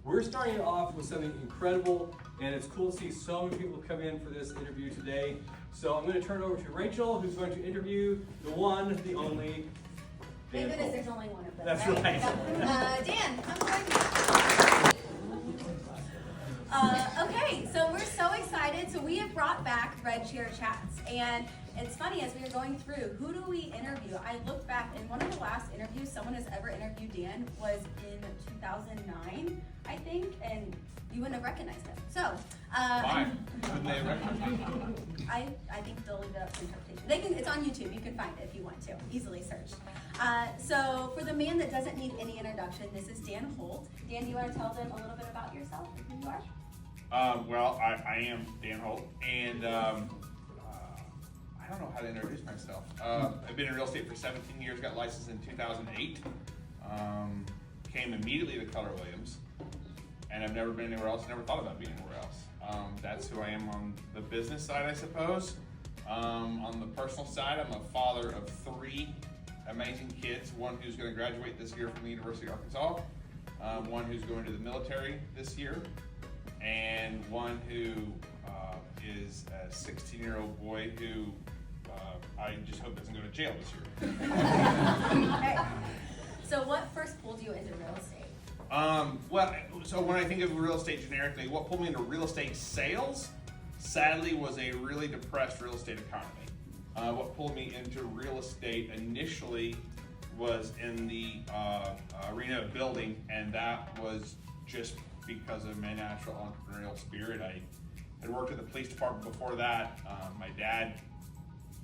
we're starting off with something incredible, and it's cool to see so many people come in for this interview today. So I'm going to turn it over to Rachel, who's going to interview the one, the only, Dan Thank goodness Holt. there's only one of them. That's right. Dan, come join me. Okay, so we're so excited. So we have brought back Red Chair Chats, and it's funny, as we were going through, who do we interview? I looked back, and one of the last interviews someone has ever interviewed Dan was in 2009, I think, and you wouldn't have recognized him. So, why? Wouldn't they recognize me? I think they'll leave it up to interpretation. It's on YouTube. You can find it if you want to. Easily searched. So for the man that doesn't need any introduction, this is Dan Holt. Dan, do you want to tell them a little bit about yourself and who you are? Well, I am Dan Holt, and I don't know how to introduce myself. I've been in real estate for 17 years, got licensed in 2008. Came immediately to Keller Williams, and I've never been anywhere else, never thought about being anywhere else. That's who I am on the business side, I suppose. On the personal side, I'm a father of 3 amazing kids, one who's going to graduate this year from the University of Arkansas, one who's going to the military this year, and one who is a 16-year-old boy who I just hope doesn't go to jail this year. Okay. So what first pulled you into real estate? Well, so when I think of real estate generically, what pulled me into real estate sales, sadly, was a really depressed real estate economy. What pulled me into real estate initially was in the arena of building, and that was just because of my natural entrepreneurial spirit. I had worked in the police department before that. My dad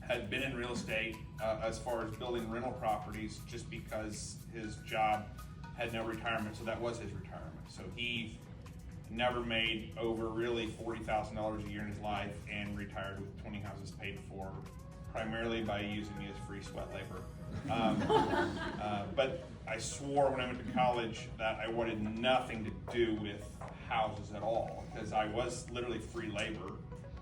had been in real estate as far as building rental properties just because his job had no retirement, so that was his retirement. So he never made over really $40,000 a year in his life and retired with 20 houses paid for, primarily by using me as free sweat labor. But I swore when I went to college that I wanted nothing to do with houses at all, because I was literally free labor.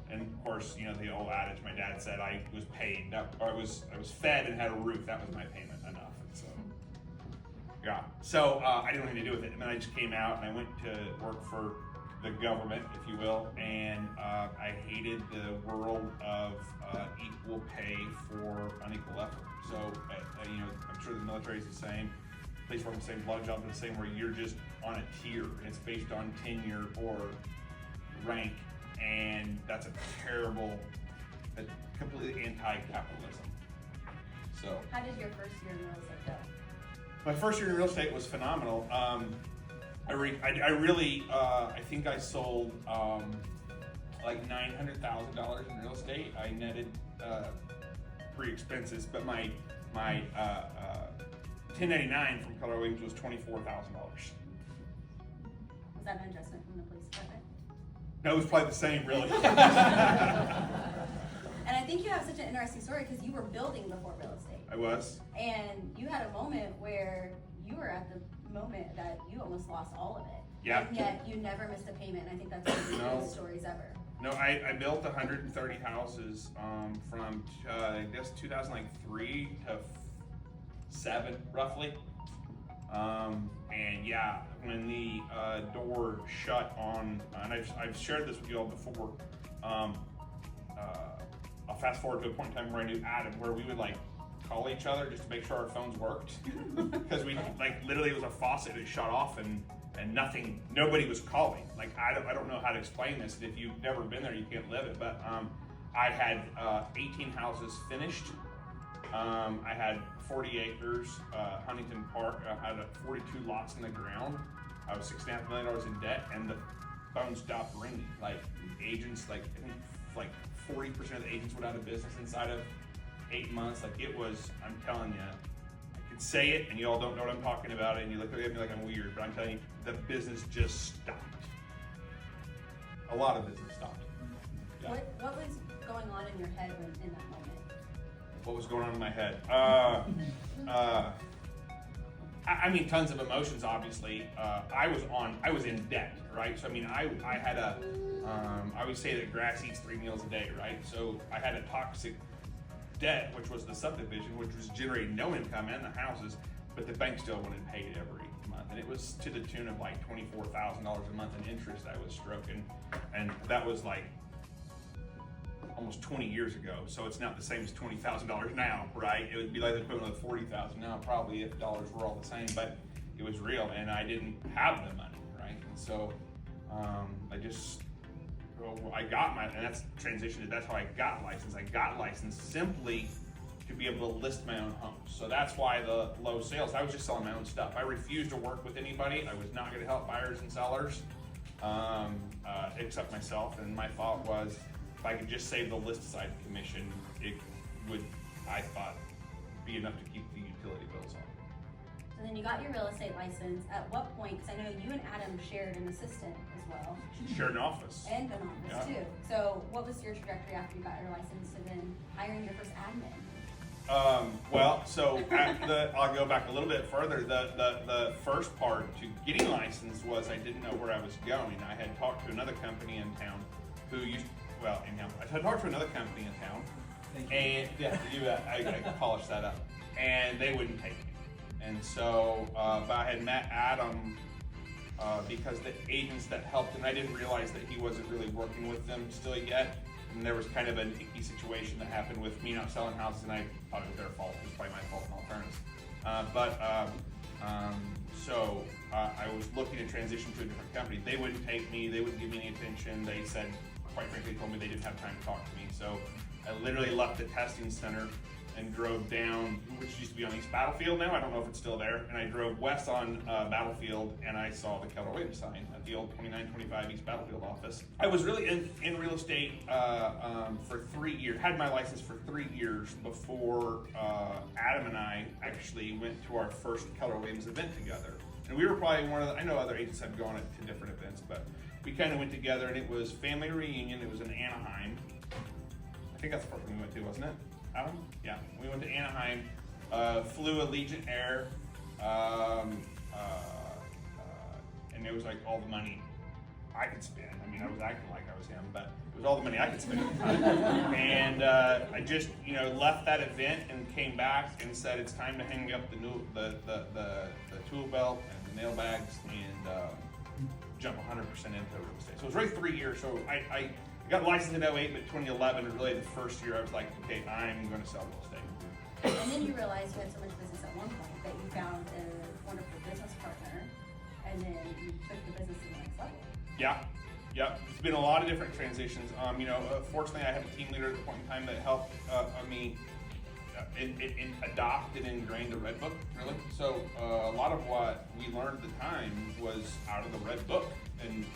And of course, you know, the old adage my dad said, I was paid, I was fed and had a roof. That was my payment enough. And so, yeah. So I didn't want anything to do with it. And then I just came out and I went to work for the government, if you will, and I hated the world of equal pay for unequal effort. So, you know, I'm sure the military is the same, police work the same, a lot of jobs are the same, where you're just on a tier, and it's based on tenure or rank, and that's a completely anti-capitalism. So, How did your first year in real estate go? my first year in real estate was phenomenal. I think I sold like $900,000 in real estate. I netted pre-expenses, but my 1099 from Keller Williams was $24,000. Was that an adjustment from the police department? No, it was probably the same, really. And I think you have such an interesting story because you were building before real estate. I was. And you had a moment where you were at the moment that you almost lost all of it. Yeah. And yet you never missed a payment. And I think that's one of the coolest stories ever. No, I built 130 houses from I guess 2003 to 7 roughly. And yeah, when the door shut on, and I've shared this with you all before. I'll fast forward to a point in time where I knew Adam, where we would like call each other just to make sure our phones worked, because we like literally it was a faucet that shut off and nobody was calling. Like I don't know how to explain this. If you've never been there, you can't live it. But I had 18 houses finished. I had 40 acres, Huntington Park. I had 42 lots in the ground. I was $6.5 million in debt, and the phone stopped ringing. Like agents, like I think like 40% of the agents went out of business inside of 8 months. Like it was, I'm telling you, I could say it and you all don't know what I'm talking about, and you look at me like I'm weird, but I'm telling you, the business just stopped. A lot of business stopped. Yeah. What was going on in your head in that moment? What was going on in my head? I mean, tons of emotions, obviously. I was in debt, right? So, I mean, I had I always say that grass eats 3 meals a day, right? So I had a toxic debt, which was the subdivision, which was generating no income and the houses, but the bank still wanted paid every month. and it was to the tune of like $24,000 a month in interest I was stroking, and that was like almost 20 years ago. So it's not the same as $20,000 now, right? It would be like the equivalent of 40,000 now, probably, if dollars were all the same. But it was real, and I didn't have the money, right? And so I got and that's transitioned. That's how I got licensed. I got licensed simply to be able to list my own homes. So that's why the low sales. I was just selling my own stuff. I refused to work with anybody. I was not going to help buyers and sellers, except myself. And my thought was, if I could just save the list side commission, it would, I thought, be enough to keep the utility bills on. So then you got your real estate license. At what point, because I know you and Adam shared an assistant as well. Shared an office. And an office too. So what was your trajectory after you got your license to then hiring your first admin? I'll go back a little bit further. The first part to getting licensed was I didn't know where I was going. I had talked to another company in town I had talked to another company in town, and I polished that up, and they wouldn't take me. And so, but I had met Adam because the agents that helped him, I didn't realize that he wasn't really working with them still yet. And there was kind of an icky situation that happened with me not selling houses, and I thought it was their fault. It was probably my fault in all fairness. So I was looking to transition to a different company. They wouldn't take me. They wouldn't give me any attention. They said, quite frankly, told me they didn't have time to talk to me. So I literally left the testing center and drove down, which used to be on East Battlefield now. I don't know if it's still there. And I drove west on Battlefield, and I saw the Keller Williams sign at the old 2925 East Battlefield office. I was really in real estate for 3 years, had my license for 3 years before Adam and I actually went to our first Keller Williams event together. And we were probably I know other agents have gone to different events, but we kind of went together, and it was family reunion. It was in Anaheim. I think that's the first one we went to, wasn't it? Adam? Yeah, we went to Anaheim, flew Allegiant Air, and it was like all the money I could spend. I mean, I was acting like I was him, but it was all the money I could spend at the time. And I just, left that event and came back and said it's time to hang up the tool belt and the nail bags and jump 100% into real estate. So it was really 3 years. So I got licensed in 08, but 2011, really the first year, I was like, okay, I'm going to sell real estate. And then you realized you had so much business at one point that you found a wonderful business partner, and then you took the business to the next level. Yeah. It's been a lot of different transitions. Fortunately, I had a team leader at the point in time that helped me adopt and ingrain the Red Book, really. So a lot of what we learned at the time was out of the Red Book, and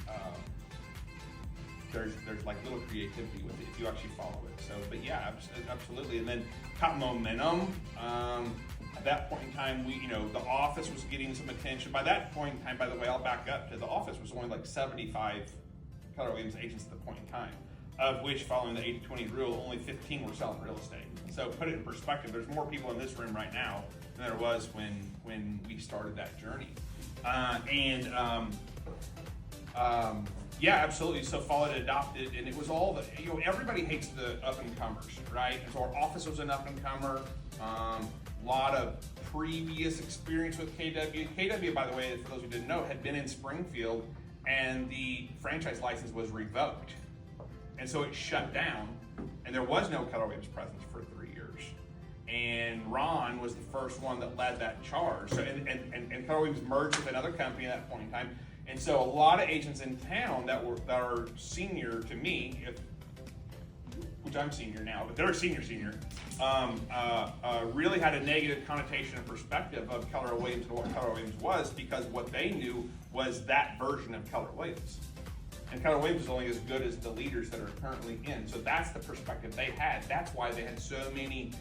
there's like little creativity with it if you actually follow it. So, but yeah, absolutely. And then caught momentum. At that point in time, the office was getting some attention. By that point in time, by the way, I'll back up to the office was only like 75 Keller Williams agents at the point in time, of which, following the 80-20 rule, only 15 were selling real estate. So put it in perspective, there's more people in this room right now than there was when we started that journey. Yeah, absolutely. So followed, adopted, and it was all everybody hates the up-and-comers, right? And so our office was an up-and-comer. Lot of previous experience with KW. KW, by the way, for those who didn't know, had been in Springfield, and the franchise license was revoked. And so it shut down, and there was no Keller Williams presence for 3 years. And Ron was the first one that led that charge. So, and Keller Williams merged with another company at that point in time. And so a lot of agents in town that are senior to me, which I'm senior now, but they're senior, really had a negative connotation and perspective of Keller Williams and what Keller Williams was, because what they knew was that version of Keller Williams. And Keller Williams is only as good as the leaders that are currently in. So that's the perspective they had. That's why they had so many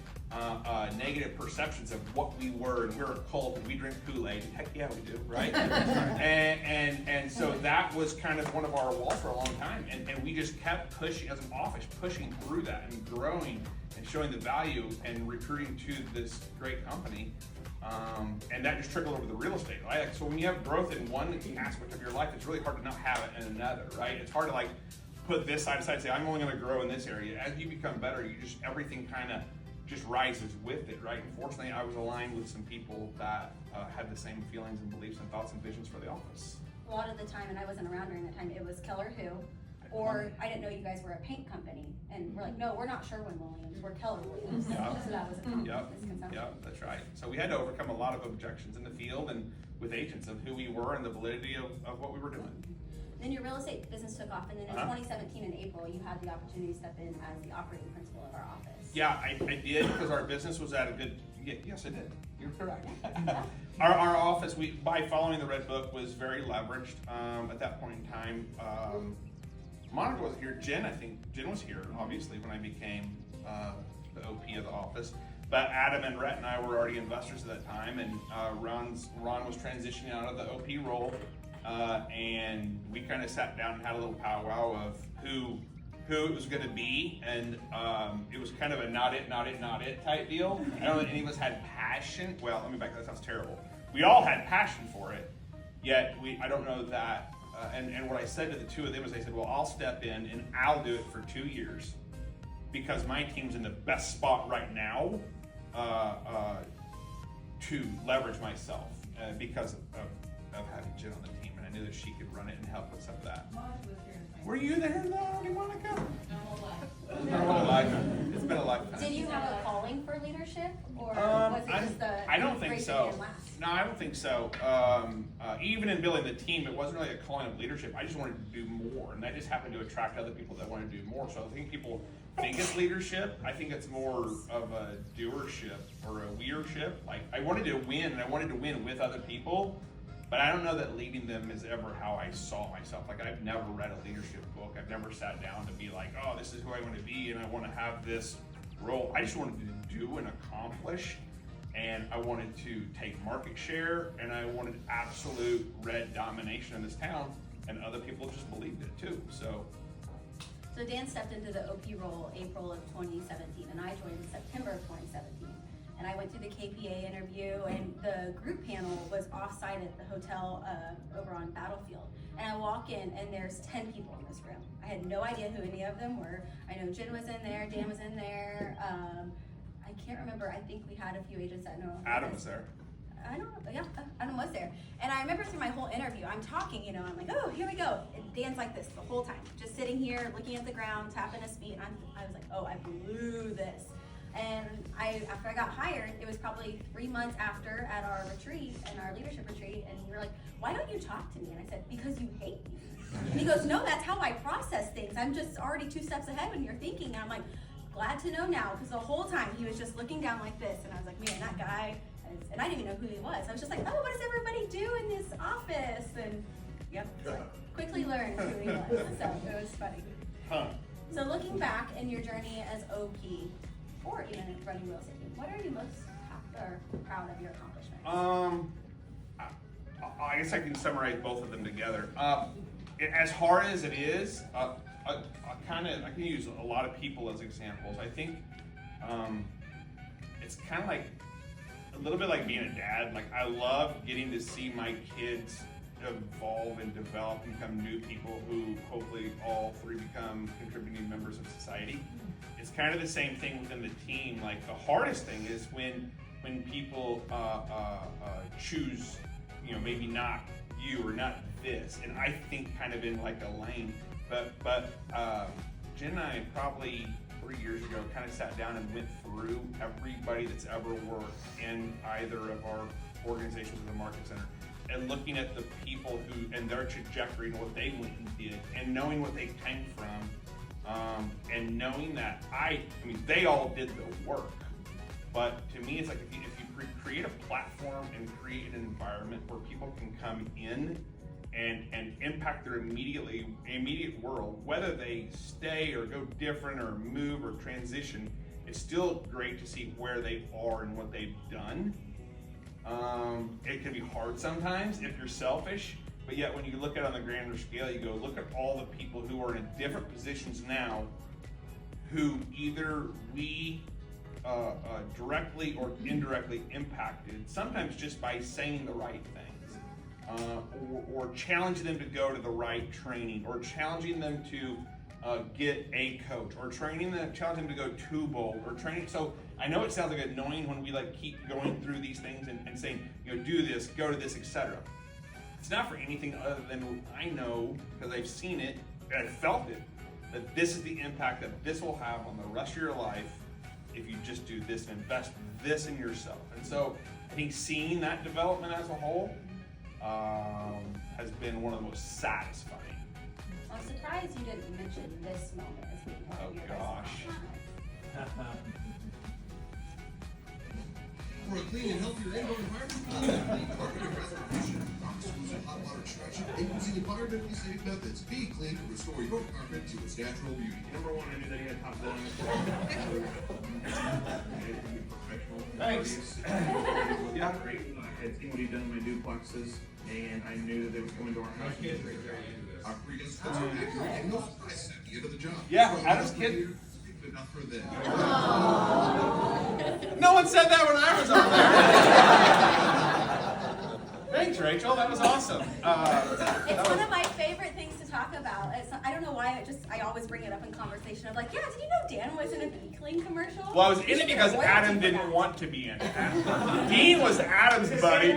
negative perceptions of what we were, and we're a cult and we drink Kool-Aid. Heck yeah, we do, right? and so that was kind of one of our walls for a long time, and we just kept pushing as an office, pushing through that and growing and showing the value and recruiting to this great company. And that just trickled over the real estate, right? So when you have growth in one aspect of your life, it's really hard to not have it in another, right? It's hard to put this side aside and say, I'm only going to grow in this area. As you become better, everything kind of just rises with it, right? And fortunately, I was aligned with some people that had the same feelings and beliefs and thoughts and visions for the office. A lot of the time, and I wasn't around during that time, it was Keller Who, or I didn't know you guys were a paint company, and we're like, no, we're not Sherwin-Williams, we're Keller Williams. Yep. So that was a common misconception. Yep, that's right. So we had to overcome a lot of objections in the field and with agents of who we were and the validity of what we were doing. Then your real estate business took off, and then in 2017 in April, you had the opportunity to step in as the operating principal of our office. Yeah, I did, because our business was at a good, yes, I did. You're correct. Our office, by following the Red Book, was very leveraged at that point in time. Monica wasn't here. Jen was here, obviously, when I became the OP of the office. But Adam and Rhett and I were already investors at that time, and Ron was transitioning out of the OP role. And we kind of sat down and had a little powwow of who it was going to be, and it was kind of a not it type deal. I don't know that any of us had passion. Well, let me back. That sounds terrible. We all had passion for it, yet I don't know that. And what I said to the two of them is, I said, well, I'll step in and I'll do it for 2 years because my team's in the best spot right now to leverage myself because of having Jen on the team. I knew that she could run it and help with some of that. Were you there though, Monica? It's been a lifetime. Did you have a calling for leadership, or was it just the I don't think so. and last? No, I don't think so. Even in building the team, it wasn't really a calling of leadership. I just wanted to do more, and I just happened to attract other people that wanted to do more. So I think people think it's leadership. I think it's more of a doership or a weirship. Like, I wanted to win, and I wanted to win with other people. But I don't know that leading them is ever how I saw myself. Like, I've never read a leadership book. I've never sat down to be like, oh, this is who I want to be and I want to have this role. I just wanted to do and accomplish, and I wanted to take market share, and I wanted absolute red domination in this town, and other people just believed it too. So Dan stepped into the OP role April of 2017, and I joined in September of 2017. And I went through the KPA interview, and the group panel was offsite at the hotel over on Battlefield. And I walk in, and there's 10 people in this room. I had no idea who any of them were. I know Jen was in there, Dan was in there. I can't remember. I think we had a few agents that know. Adam was there. I don't know, yeah, Adam was there. And I remember through my whole interview, I'm talking, I'm like, oh, here we go. And Dan's like this the whole time, just sitting here, looking at the ground, tapping his feet. And I was like, oh, I blew this. And after I got hired, it was probably 3 months after at our retreat, and our leadership retreat, and you were like, why don't you talk to me? And I said, because you hate me. And he goes, no, that's how I process things. I'm just already 2 steps ahead when you're thinking. And I'm like, glad to know now, because the whole time he was just looking down like this, and I was like, man, that guy, and I didn't even know who he was. I was just like, oh, what does everybody do in this office? And yep, so quickly learned who he was, so it was funny. So looking back in your journey as OP, or even running real estate, what are you most proud of your accomplishments? I guess I can summarize both of them together. As hard as it is, I can use a lot of people as examples. I think it's kind of like a little bit like being a dad. Like, I love getting to see my kids evolve and develop and become new people who hopefully all 3 become contributing members of society. It's kind of the same thing within the team. Like, the hardest thing is when people choose, maybe not you or not this, and I think kind of in like a lane. But Jen and I probably 3 years ago kind of sat down and went through everybody that's ever worked in either of our organizations in the Market Center, and looking at the people who and their trajectory and what they went and did, and knowing what they came from. And knowing that they all did the work, but to me, it's like if you create a platform and create an environment where people can come in and impact their immediate world, whether they stay or go different or move or transition, it's still great to see where they are and what they've done. It can be hard sometimes if you're selfish. But yet, when you look at it on the grander scale, you go, look at all the people who are in different positions now who either we directly or indirectly impacted, sometimes just by saying the right things, or challenging them to go to the right training, or challenging them to get a coach, or training them, challenge them to go too bold, or training. So I know it sounds like annoying when we like keep going through these things and saying, you know, do this, go to this, etc. It's not for anything other than I know, because I've seen it and I've felt it, that this is the impact that this will have on the rest of your life if you just do this and invest this in yourself. And so I think seeing that development as a whole has been one of the most satisfying. I'm surprised you didn't mention this moment as being one of your best moments. For a clean and healthier indoor environment, carpet and restoration, exclusive hot water extraction, and using environmentally safe methods. Be clean to restore your carpet to its natural beauty. Number one, I knew that he had top billing as well. Thanks. Yeah, great. I had seen what he'd done in my duplexes, and I knew that they would come into our house. Our free insights are accurate and no surprises at the end of the job. Yeah, So, Adam's kid. Enough for them. No one said that when I was on there. Thanks, Rachel. That was awesome. It's one of my favorite things to talk about. I don't know why, I always bring it up in conversation of like, yeah, did you know Dan was in a Bee-Clean commercial? Well, I was in it because Adam didn't want to be in it. Dean was Adam's buddy.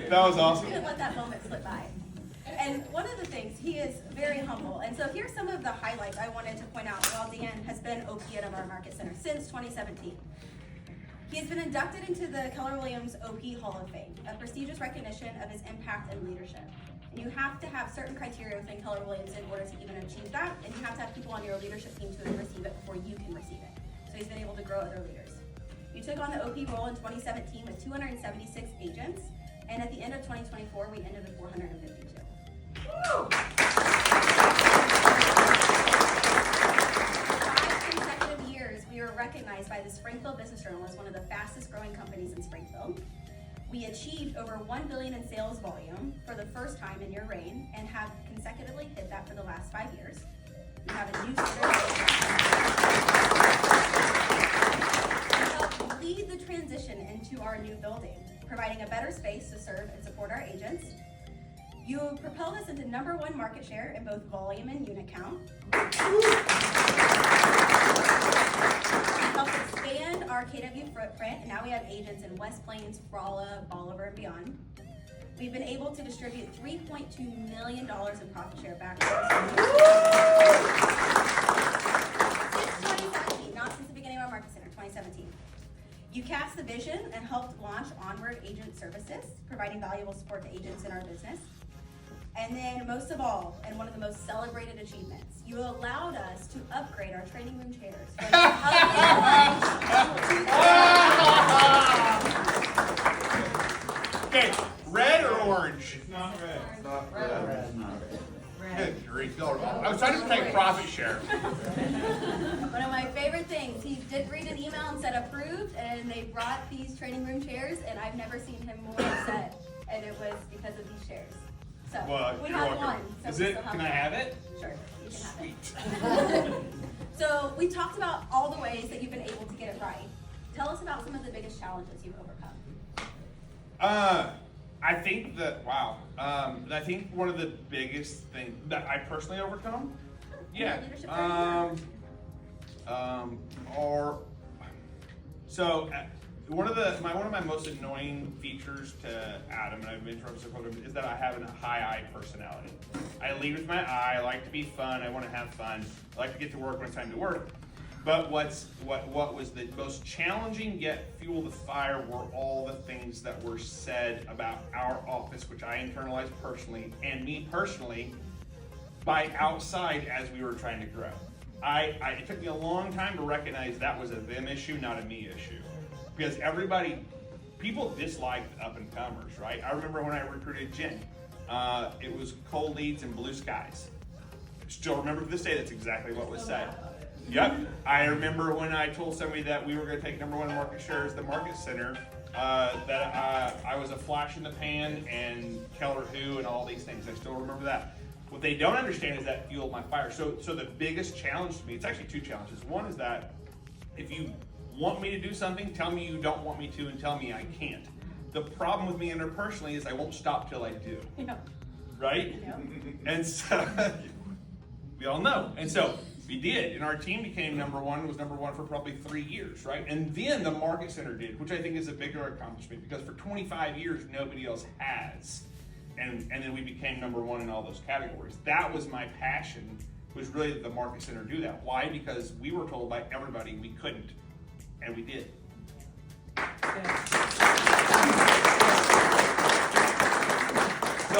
That was awesome. Couldn't let that moment slip by. And one of the things, he is very humble. And so here's some of the highlights I wanted to point out while Dan has been OP at our Market Center since 2017. He has been inducted into the Keller Williams OP Hall of Fame, a prestigious recognition of his impact and leadership. And you have to have certain criteria within Keller Williams in order to even achieve that, and you have to have people on your leadership team to receive it before you can receive it. So he's been able to grow other leaders. You took on the OP role in 2017 with 276 agents, and at the end of 2024, we ended with 452. 5 consecutive years, we were recognized by the Springfield Business Journal as one of the fastest growing companies in Springfield. We achieved over $1 billion in sales volume for the first time in your reign and have consecutively hit that for the last 5 years. We have a new We helped lead the transition into our new building, providing a better space to serve and support our agents. You propelled us into #1 market share in both volume and unit count. You helped expand our KW footprint, and now we have agents in West Plains, Rolla, Bolivar, and beyond. We've been able to distribute $3.2 million in profit share back to our since 2017, not since the beginning of our Market Center, 2017. You cast the vision and helped launch Onward Agent Services, providing valuable support to agents in our business. And then most of all, and one of the most celebrated achievements, you allowed us to upgrade our training room chairs. Okay, red or orange? It's not red. It's not red. Good grief. I was trying to take profit share. One of my favorite things, he did read an email and said approved, and they brought these training room chairs, and I've never seen him more upset, and it was because of these chairs. So, Well, we you're have welcome. one. So Is we it? still Can I have it? Sure, you can have Sweet. it. So we talked about all the ways that you've been able to get it right. Tell us about some of the biggest challenges you've overcome. I think that, wow. I think one of the biggest things that I personally overcome, yeah. Leadership One of my most annoying features to Adam, and I've interrupted the program, is that I have a high I personality. I lead with my I like to be fun, I want to have fun, I like to get to work when it's time to work. But what was the most challenging yet fuel the fire were all the things that were said about our office, which I internalized personally, and me personally, by outside as we were trying to grow. It took me a long time to recognize that was a them issue, not a me issue. Because people disliked up and comers, right? I remember when I recruited Jen, it was cold leads and blue skies. Still remember to this day, that's exactly what was said. Yep. I remember when I told somebody that we were going to take #1 market share as the Market Center, that I was a flash in the pan and Keller who and all these things. I still remember that. What they don't understand is that fueled my fire. So the biggest challenge to me, it's actually 2 challenges. One is that if you want me to do something, tell me you don't want me to and tell me I can't. The problem with me interpersonally is I won't stop till I do. Yeah. right? Yep. And so we all know. And so we did, and our team became number one, was number one for probably 3 years, right? And then the Market Center did, which I think is a bigger accomplishment because for 25 years, nobody else has. And then we became number one in all those categories. That was my passion, was really the Market Center do that. Why? Because we were told by everybody we couldn't, and we did. So,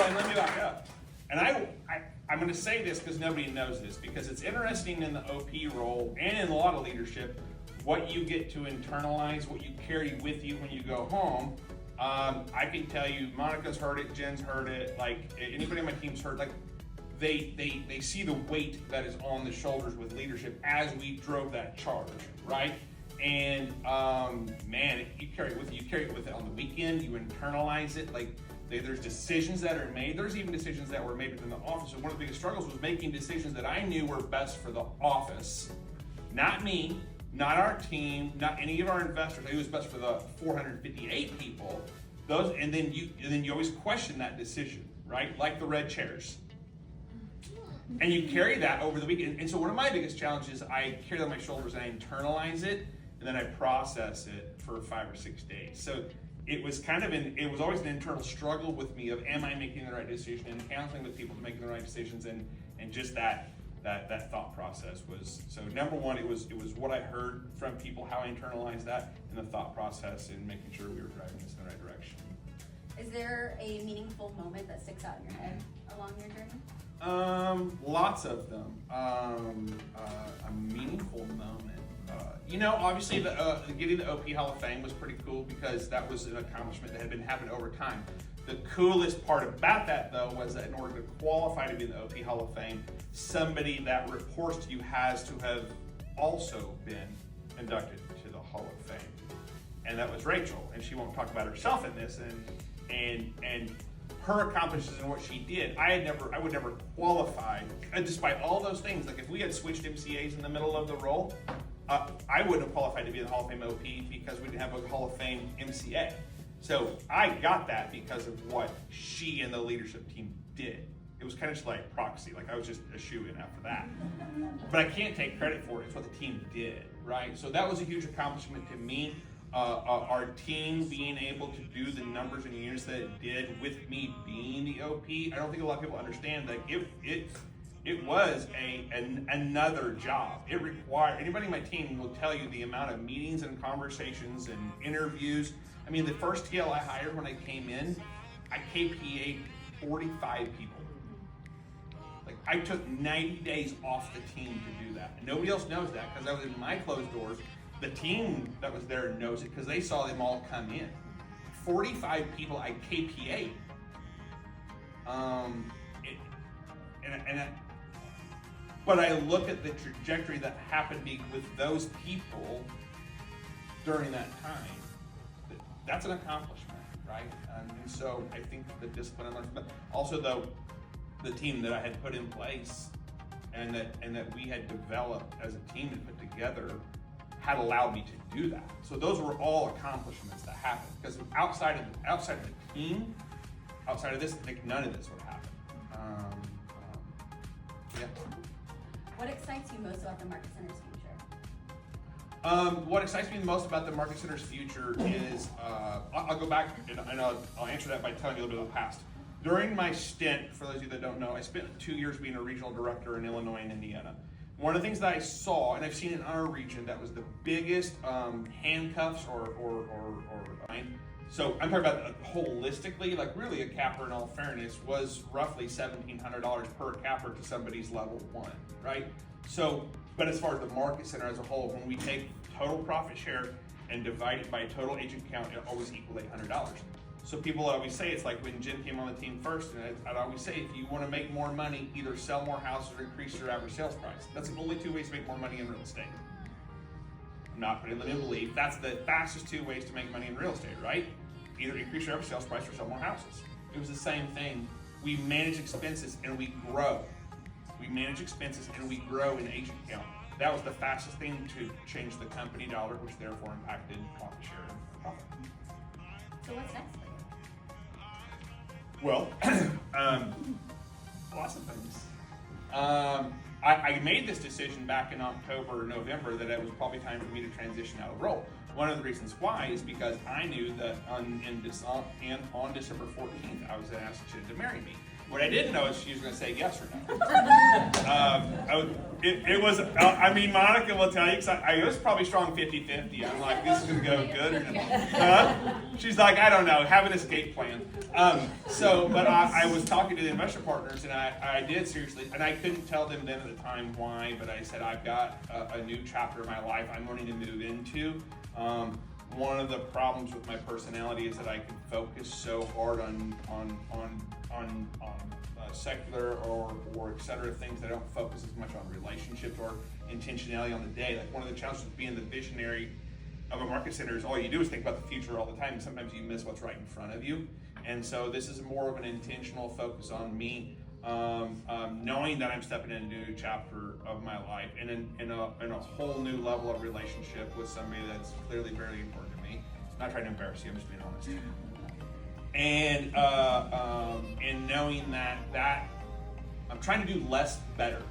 and let me back up. And I'm going to say this because nobody knows this, because it's interesting in the OP role and in a lot of leadership, what you get to internalize, what you carry with you when you go home. I can tell you, Monica's heard it, Jen's heard it, like anybody on my team's heard, like they see the weight that is on the shoulders with leadership as we drove that charge, right? And man, you carry it with you. You carry it with it on the weekend. You internalize it. Like there's decisions that are made. There's even decisions that were made within the office. And one of the biggest struggles was making decisions that I knew were best for the office, not me, not our team, not any of our investors. I knew it was best for the 458 people. Those, and then you always question that decision, right? Like the red chairs. And you carry that over the weekend. And so one of my biggest challenges, I carry that on my shoulders and I internalize it, and then I process it for 5 or 6 days. So it was it was always an internal struggle with me of, am I making the right decision, and counseling with people to making the right decisions, and just that thought process was, so number one, it was what I heard from people, how I internalized that, and the thought process and making sure we were driving this in the right direction. Is there a meaningful moment that sticks out in your head along your journey? Lots of them. A meaningful moment. Obviously getting the OP Hall of Fame was pretty cool because that was an accomplishment that had been happening over time. The coolest part about that, though, was that in order to qualify to be in the OP Hall of Fame, somebody that reports to you has to have also been inducted to the Hall of Fame. And that was Rachel, and she won't talk about herself in this, and her accomplishments and what she did, I would never qualify, and despite all those things. Like if we had switched MCAs in the middle of the role, I wouldn't have qualified to be in the Hall of Fame OP because we didn't have a Hall of Fame MCA. So I got that because of what she and the leadership team did. It was kind of just like proxy, like I was just a shoe-in after that. But I can't take credit for it, it's what the team did, right? So that was a huge accomplishment to me. Our team being able to do the numbers and units that it did with me being the OP, I don't think a lot of people understand that it was another job. It required, anybody on my team will tell you the amount of meetings and conversations and interviews. I mean, the first TL I hired when I came in, I KPA'd 45 people. Like I took 90 days off the team to do that. And nobody else knows that because I was in my closed doors. The team that was there knows it because they saw them all come in. 45 people I KPA'd. But I look at the trajectory that happened with those people during that time. That's an accomplishment, right? And so I think the discipline I learned from that. Also, the team that I had put in place and that we had developed as a team and put together had allowed me to do that. So those were all accomplishments that happened because outside of the team, outside of this, I think none of this would happen. Yeah. What excites you most about the Market Center's future? What excites me the most about the Market Center's future is, I'll go back and I'll answer that by telling you a little bit of the past. During my stint, for those of you that don't know, I spent 2 years being a regional director in Illinois and Indiana. One of the things that I saw, and I've seen in our region, that was the biggest handcuffs or so I'm talking about holistically, like really a capper in all fairness was roughly $1,700 per capper to somebody's level 1, right? So, but as far as the Market Center as a whole, when we take total profit share and divide it by total agent count, it always equals $800. So people always say, it's like when Jen came on the team first, and I'd always say, if you want to make more money, either sell more houses or increase your average sales price. That's the only 2 ways to make more money in real estate. I'm not putting the new belief. That's the fastest 2 ways to make money in real estate, right? Either increase your average sales price or sell more houses. It was the same thing. We manage expenses and we grow. We manage expenses and we grow in agent count. That was the fastest thing to change the company dollar, which therefore impacted profit share and profit. So what's next for you? Well, lots of things. I made this decision back in October or November that it was probably time for me to transition out of the role. One of the reasons why is because I knew that on December 14th, I was going to ask Jen to marry me. What I didn't know is she was going to say yes or no. It was, Monica will tell you, because I was probably strong 50-50. I'm like, this is going to go good. Or no? She's like, I don't know, have an escape plan. But I was talking to the investor partners, and I did seriously, and I couldn't tell them then at the time why, but I said, I've got a new chapter of my life I'm wanting to move into. One of the problems with my personality is that I can focus so hard on secular or et cetera things that I don't focus as much on relationships or intentionality on the day. Like one of the challenges of being the visionary of a market center is all you do is think about the future all the time, and sometimes you miss what's right in front of you. And so this is more of an intentional focus on me, knowing that I'm stepping into a new chapter of my life and in a whole new level of relationship with somebody that's clearly very important to me. I'm not trying to embarrass you, I'm just being honest. And knowing that I'm trying to do less better.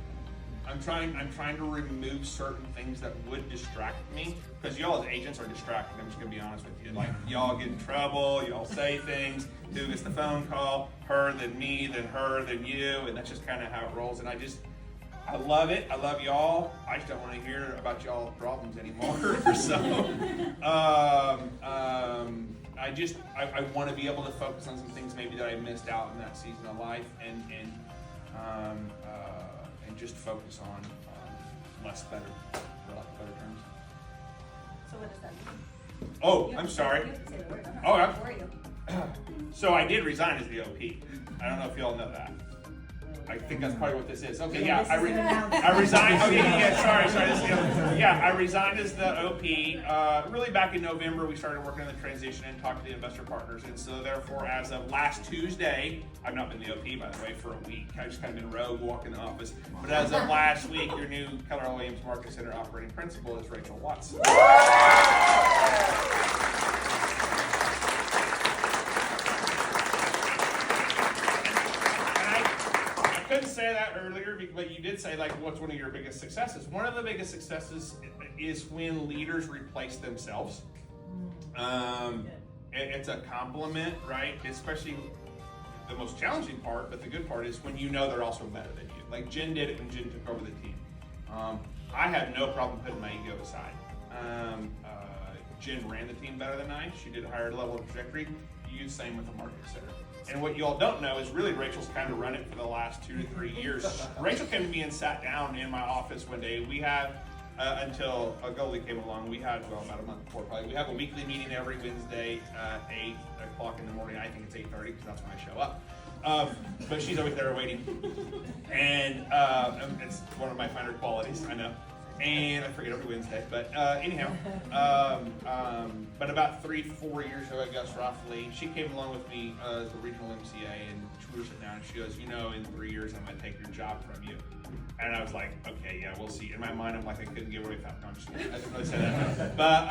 I'm trying to remove certain things that would distract me, because y'all as agents are distracted. I'm just gonna be honest with you. Like y'all get in trouble, y'all say things, who gets the phone call, her, then me, then her, then you, and that's just kind of how it rolls. And I love it. I love y'all. I just don't want to hear about y'all's problems anymore. So I want to be able to focus on some things maybe that I missed out in that season of life, and just focus on less better, for lack of better terms. So what does that mean? Oh, I'm sorry. You have to say the word. Oh, I'm for you. So I did resign as the OP. I don't know if y'all know that. I think that's probably what this is. Okay, yeah, I resigned. Oh, yeah, sorry. This is the other. Yeah, I resigned as the OP. Really back in November, we started working on the transition and talked to the investor partners. And so therefore, as of last Tuesday, I've not been the OP, by the way, for a week. I've just kind of been rogue, walking the office. But as of last week, your new Keller Williams Market Center operating principal is Rachel Watts. I couldn't say that earlier, but you did say, like, what's one of your biggest successes? One of the biggest successes is when leaders replace themselves. It's a compliment, right? Especially the most challenging part, but the good part is when you know they're also better than you. Like Jen did it when Jen took over the team. I had no problem putting my ego aside. Jen ran the team better than I. She did a higher level of trajectory. You same with the market center. And what you all don't know is really Rachel's kind of run it for the last 2 to 3 years. Rachel came to me and sat down in my office one day. We had, until a goalie came along, we had, well, about a month before probably, we have a weekly meeting every Wednesday at 8 o'clock in the morning. I think it's 8:30 because that's when I show up. But she's always there waiting. And it's one of my finer qualities, I know. And I forget every Wednesday, but anyhow, but about 3-4 years ago, I guess roughly, she came along with me as the regional MCA, and we were sitting down, and she goes, you know, in 3 years, I'm going to take your job from you. And I was like, okay, yeah, we'll see. In my mind, I'm like, I couldn't give away that. No, I'm just kidding. I didn't really say that. But,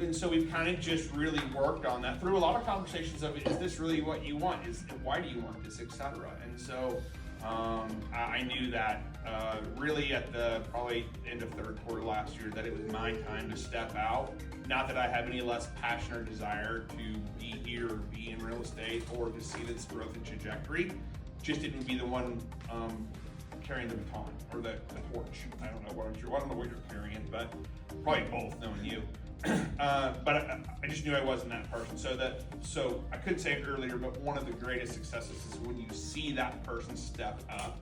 and so we've kind of just really worked on that through a lot of conversations of, is this really what you want? Why do you want this, et cetera? And so I knew that really at the probably end of third quarter last year that it was my time to step out. Not that I have any less passion or desire to be here or be in real estate or to see this growth and trajectory. Just didn't be the one carrying the baton or the torch. I don't know what you're carrying, but probably both, knowing you. But I just knew I wasn't that person. So I couldn't say it earlier, but one of the greatest successes is when you see that person step up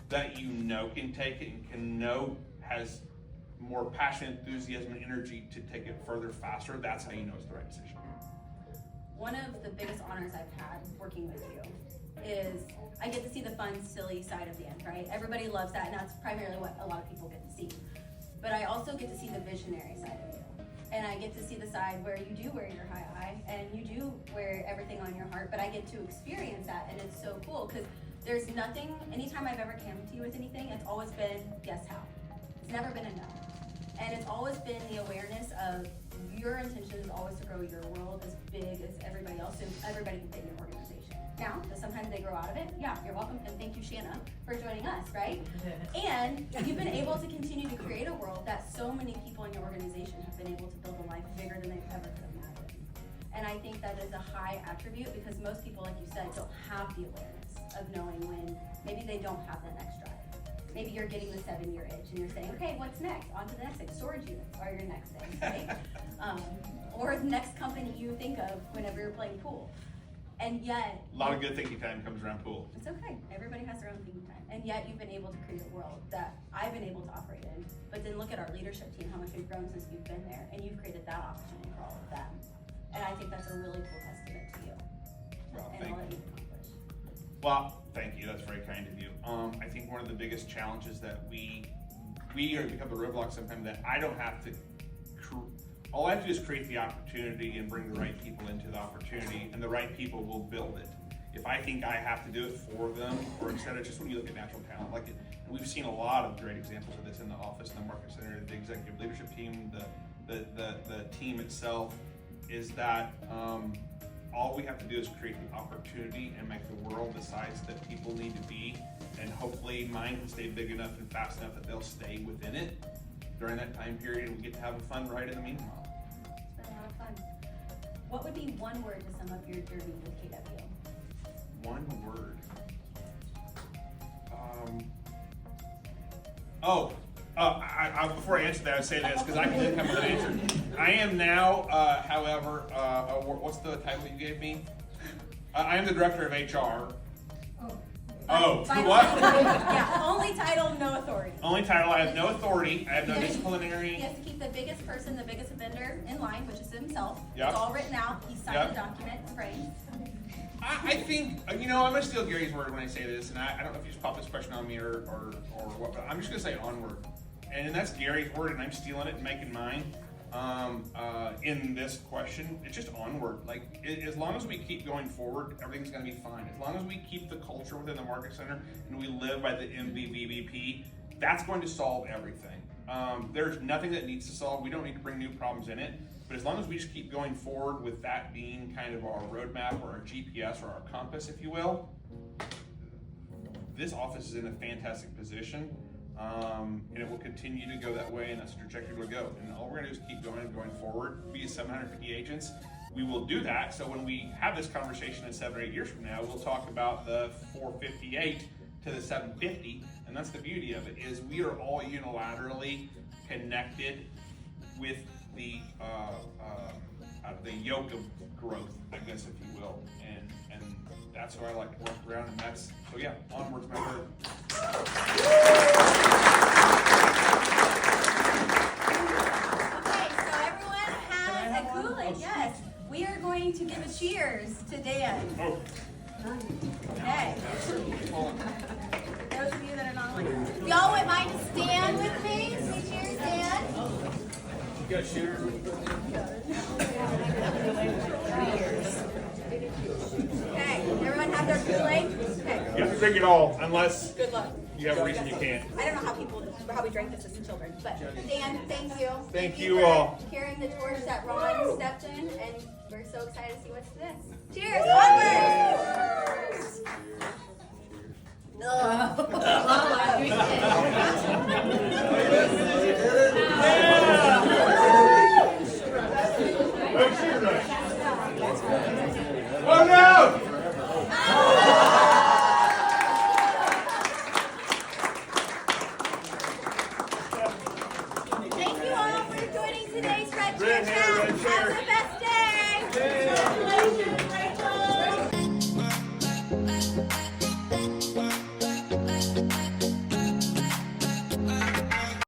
that you know can take it and can know has more passion, enthusiasm, and energy to take it further faster. That's how you know it's the right decision. One of the biggest honors I've had working with you is I get to see the fun, silly side of Dan, right? Everybody loves that, and that's primarily what a lot of people get to see. But I also get to see the visionary side of you. And I get to see the side where you do wear your high eye and you do wear everything on your heart, but I get to experience that, and it's so cool because there's nothing, anytime I've ever come to you with anything, it's always been, guess how? It's never been a no. And it's always been the awareness of your intention is always to grow your world as big as everybody else, so everybody can fit in your organization. Now, sometimes they grow out of it. Yeah, you're welcome, and thank you, Shanna, for joining us, right? And you've been able to continue to create a world that so many people in your organization have been able to build a life bigger than they've ever could imagine. And I think that is a high attribute because most people, like you said, don't have the awareness of knowing when maybe they don't have that next drive. Maybe you're getting the 7-year itch and you're saying, okay, what's next? On to the next thing. Storage units are your next thing, right? Or the next company you think of whenever you're playing pool. And yet, A lot of good thinking time comes around pool. it's okay. Everybody has their own thinking time. And yet you've been able to create a world that I've been able to operate in. But then look at our leadership team, how much we've grown since you've been there. And you've created that opportunity for all of them. And I think that's a really cool testament to you. Well, And thank all that you. you've accomplished. Well, thank you. That's very kind of you. I think one of the biggest challenges that we are become the roadblock sometimes that I don't have to. All I have to do is create the opportunity and bring the right people into the opportunity, and the right people will build it. If I think I have to do it for them, or instead of just when you look at natural talent, like it, we've seen a lot of great examples of this in the office, in the market center, the executive leadership team, the team itself, is that all we have to do is create the opportunity and make the world the size that people need to be, and hopefully mine can stay big enough and fast enough that they'll stay within it during that time period, and we get to have a fun ride in the meanwhile. It's been a lot of fun. What would be one word to sum up your journey with KW? One word. Before I answer that, I would say this because I can come with an answer. I am now, however, what's the title you gave me? I am the director of HR. Oh, Final what? authority. Yeah, only title, no authority. Only title, I have no authority, I have no He disciplinary. has to keep the biggest person, the biggest offender in line, which is himself. Yep. It's all written out. He signed Yep. the document and framed. I think, I'm gonna steal Gary's word when I say this, and I don't know if you just popped this question on me or what, but I'm just gonna say onward. And that's Gary's word, and I'm stealing it and making mine. In this question, it's just onward. Like, as long as we keep going forward, everything's gonna be fine. As long as we keep the culture within the market center and we live by the MVVVP, that's going to solve everything. There's nothing that needs to solve. We don't need to bring new problems in it. But as long as we just keep going forward with that being kind of our roadmap or our GPS or our compass, if you will, this office is in a fantastic position. And it will continue to go that way, and that's the trajectory we'll go. And all we're gonna do is keep going and going forward. We have 750 agents. We will do that. So when we have this conversation in 7 or 8 years from now, we'll talk about the 458 to the 750. And that's the beauty of it, is we are all unilaterally connected with the yoke of growth, I guess, if you will. And that's how I like to work around, and that's, so yeah, onward's my word. Okay, so everyone has a Kool-Aid, yes. We are going to give a cheers to Dan. Oh. Okay. Those of you that are not like, y'all wouldn't mind to stand with me? Say cheers, Dan. You got cheers. Okay, everyone have their Kool-Aid? Okay, You have to drink it all, unless good luck. you have a reason you can't. I don't know how we drank this as children, but Dan, thank you. Thank you for all. carrying the torch that Ron stepped in, and we're so excited to see what's next. Cheers, onward! Oh no!